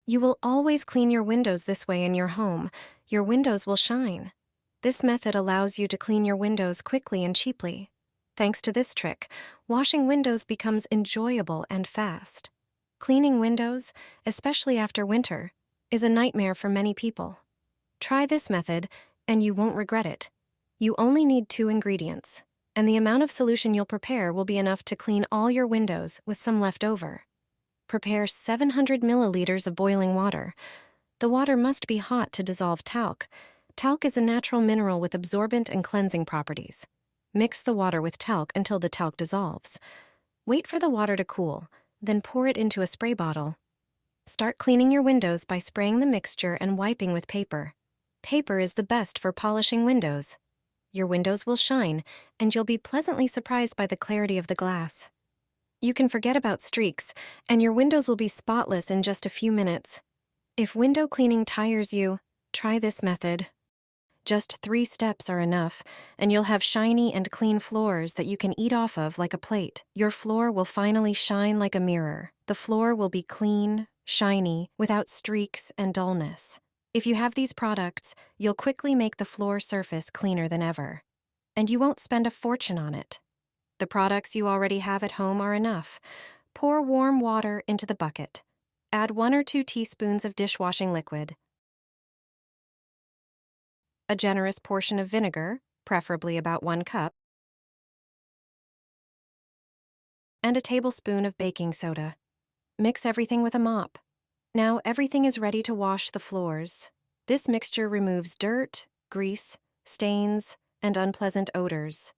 You will always clean your windows this way in your home. Your windows will shine. This method allows you to clean your windows quickly and cheaply. Thanks to this trick, washing windows becomes enjoyable and fast. Cleaning windows, especially after winter, is a nightmare for many people. Try this method, and you won't regret it. You only need 2 ingredients, and the amount of solution you'll prepare will be enough to clean all your windows with some left over. Prepare 700 milliliters of boiling water. The water must be hot to dissolve talc. Talc is a natural mineral with absorbent and cleansing properties. Mix the water with talc until the talc dissolves. Wait for the water to cool, then pour it into a spray bottle. Start cleaning your windows by spraying the mixture and wiping with paper. Paper is the best for polishing windows. Your windows will shine, and you'll be pleasantly surprised by the clarity of the glass. You can forget about streaks, and your windows will be spotless in just a few minutes. If window cleaning tires you, try this method. Just 3 steps are enough, and you'll have shiny and clean floors that you can eat off of like a plate. Your floor will finally shine like a mirror. The floor will be clean, shiny, without streaks and dullness. If you have these products, you'll quickly make the floor surface cleaner than ever. And you won't spend a fortune on it. The products you already have at home are enough. Pour warm water into the bucket. Add 1 or 2 teaspoons of dishwashing liquid. A generous portion of vinegar, preferably about 1 cup, and a tablespoon of baking soda. Mix everything with a mop. Now everything is ready to wash the floors. This mixture removes dirt, grease, stains, and unpleasant odors.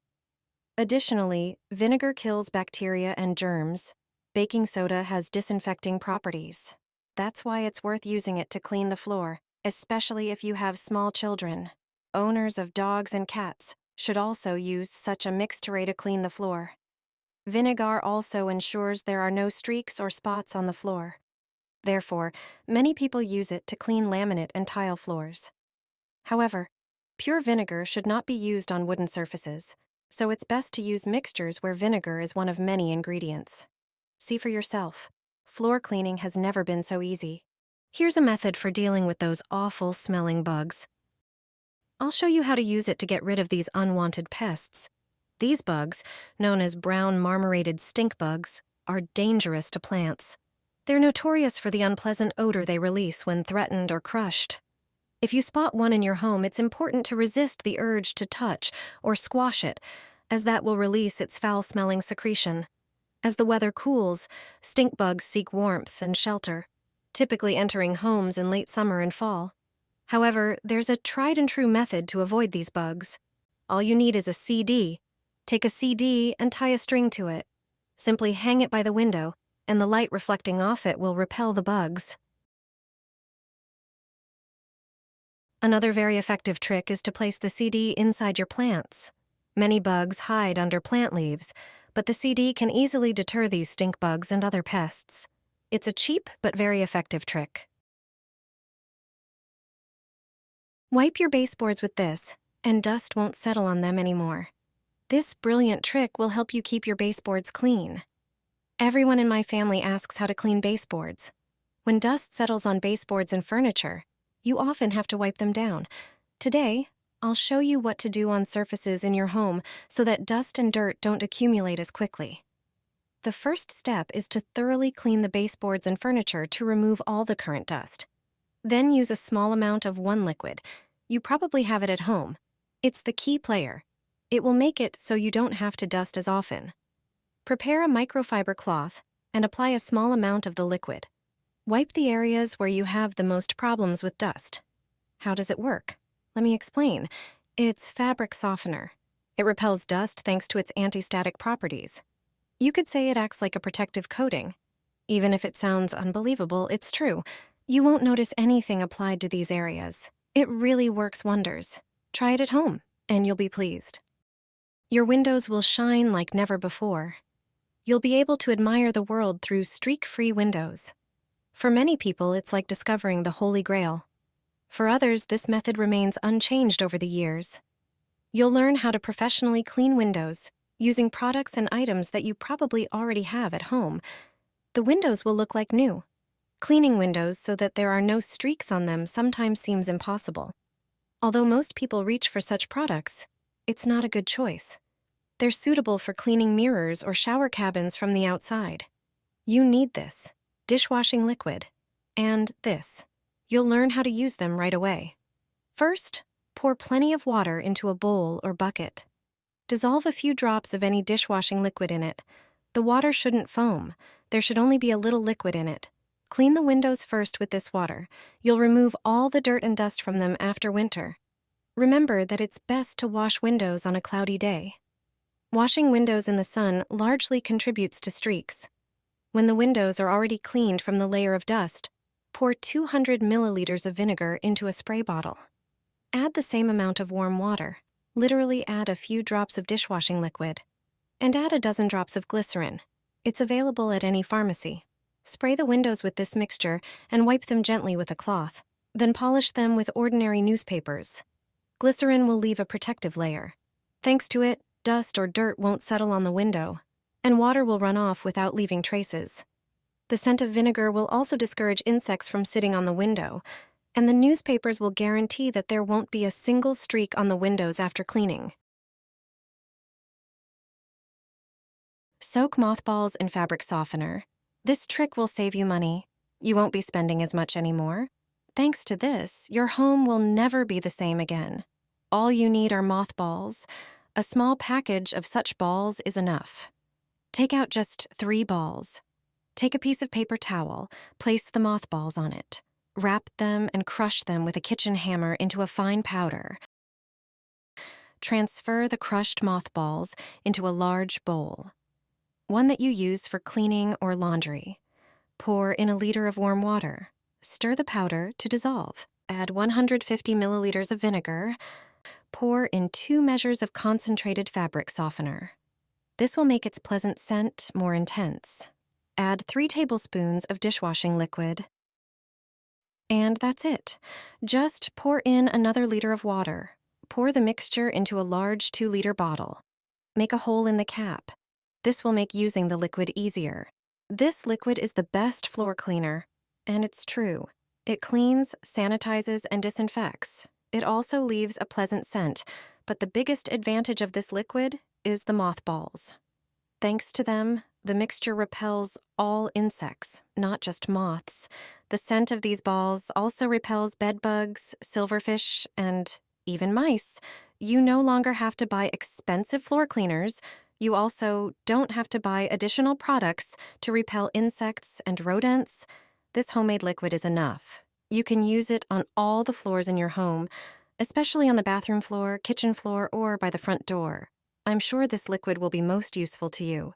Additionally, vinegar kills bacteria and germs. Baking soda has disinfecting properties. That's why it's worth using it to clean the floor, especially if you have small children. Owners of dogs and cats should also use such a mixture to clean the floor. Vinegar also ensures there are no streaks or spots on the floor. Therefore, many people use it to clean laminate and tile floors. However, pure vinegar should not be used on wooden surfaces, so it's best to use mixtures where vinegar is one of many ingredients. See for yourself. Floor cleaning has never been so easy. Here's a method for dealing with those awful smelling bugs. I'll show you how to use it to get rid of these unwanted pests. These bugs, known as brown marmorated stink bugs, are dangerous to plants. They're notorious for the unpleasant odor they release when threatened or crushed. If you spot one in your home, it's important to resist the urge to touch or squash it, as that will release its foul-smelling secretion. As the weather cools, stink bugs seek warmth and shelter, typically entering homes in late summer and fall. However, there's a tried-and-true method to avoid these bugs. All you need is a CD. Take a CD and tie a string to it. Simply hang it by the window, and the light reflecting off it will repel the bugs. Another very effective trick is to place the CD inside your plants. Many bugs hide under plant leaves, but the CD can easily deter these stink bugs and other pests. It's a cheap but very effective trick. Wipe your baseboards with this, and dust won't settle on them anymore. This brilliant trick will help you keep your baseboards clean. Everyone in my family asks how to clean baseboards. When dust settles on baseboards and furniture, you often have to wipe them down. Today, I'll show you what to do on surfaces in your home so that dust and dirt don't accumulate as quickly. The first step is to thoroughly clean the baseboards and furniture to remove all the current dust. Then use a small amount of one liquid. You probably have it at home. It's the key player. It will make it so you don't have to dust as often. Prepare a microfiber cloth and apply a small amount of the liquid. Wipe the areas where you have the most problems with dust. How does it work? Let me explain. It's fabric softener. It repels dust thanks to its anti-static properties. You could say it acts like a protective coating. Even if it sounds unbelievable, it's true. You won't notice anything applied to these areas. It really works wonders. Try it at home, and you'll be pleased. Your windows will shine like never before. You'll be able to admire the world through streak-free windows. For many people, it's like discovering the Holy Grail. For others, this method remains unchanged over the years. You'll learn how to professionally clean windows using products and items that you probably already have at home. The windows will look like new. Cleaning windows so that there are no streaks on them sometimes seems impossible. Although most people reach for such products, it's not a good choice. They're suitable for cleaning mirrors or shower cabins from the outside. You need this, dishwashing liquid, and this. You'll learn how to use them right away. First, pour plenty of water into a bowl or bucket. Dissolve a few drops of any dishwashing liquid in it. The water shouldn't foam. There should only be a little liquid in it. Clean the windows first with this water. You'll remove all the dirt and dust from them after winter. Remember that it's best to wash windows on a cloudy day. Washing windows in the sun largely contributes to streaks. When the windows are already cleaned from the layer of dust, pour 200 milliliters of vinegar into a spray bottle. Add the same amount of warm water. Literally add a few drops of dishwashing liquid. And add a dozen drops of glycerin. It's available at any pharmacy. Spray the windows with this mixture and wipe them gently with a cloth. Then polish them with ordinary newspapers. Glycerin will leave a protective layer. Thanks to it, dust or dirt won't settle on the window, and water will run off without leaving traces. The scent of vinegar will also discourage insects from sitting on the window, and the newspapers will guarantee that there won't be a single streak on the windows after cleaning. Soak mothballs in fabric softener. This trick will save you money. You won't be spending as much anymore. Thanks to this, your home will never be the same again. All you need are mothballs. A small package of such balls is enough. Take out just 3 balls. Take a piece of paper towel, place the mothballs on it. Wrap them and crush them with a kitchen hammer into a fine powder. Transfer the crushed mothballs into a large bowl, one that you use for cleaning or laundry. Pour in a liter of warm water. Stir the powder to dissolve. Add 150 milliliters of vinegar. Pour in 2 measures of concentrated fabric softener. This will make its pleasant scent more intense. Add 3 tablespoons of dishwashing liquid. And that's it. Just pour in another liter of water. Pour the mixture into a large 2-liter bottle. Make a hole in the cap. This will make using the liquid easier. This liquid is the best floor cleaner, and it's true. It cleans, sanitizes, and disinfects. It also leaves a pleasant scent, but the biggest advantage of this liquid is the mothballs. Thanks to them, the mixture repels all insects, not just moths. The scent of these balls also repels bedbugs, silverfish, and even mice. You no longer have to buy expensive floor cleaners. You also don't have to buy additional products to repel insects and rodents. This homemade liquid is enough. You can use it on all the floors in your home, especially on the bathroom floor, kitchen floor, or by the front door. I'm sure this liquid will be most useful to you.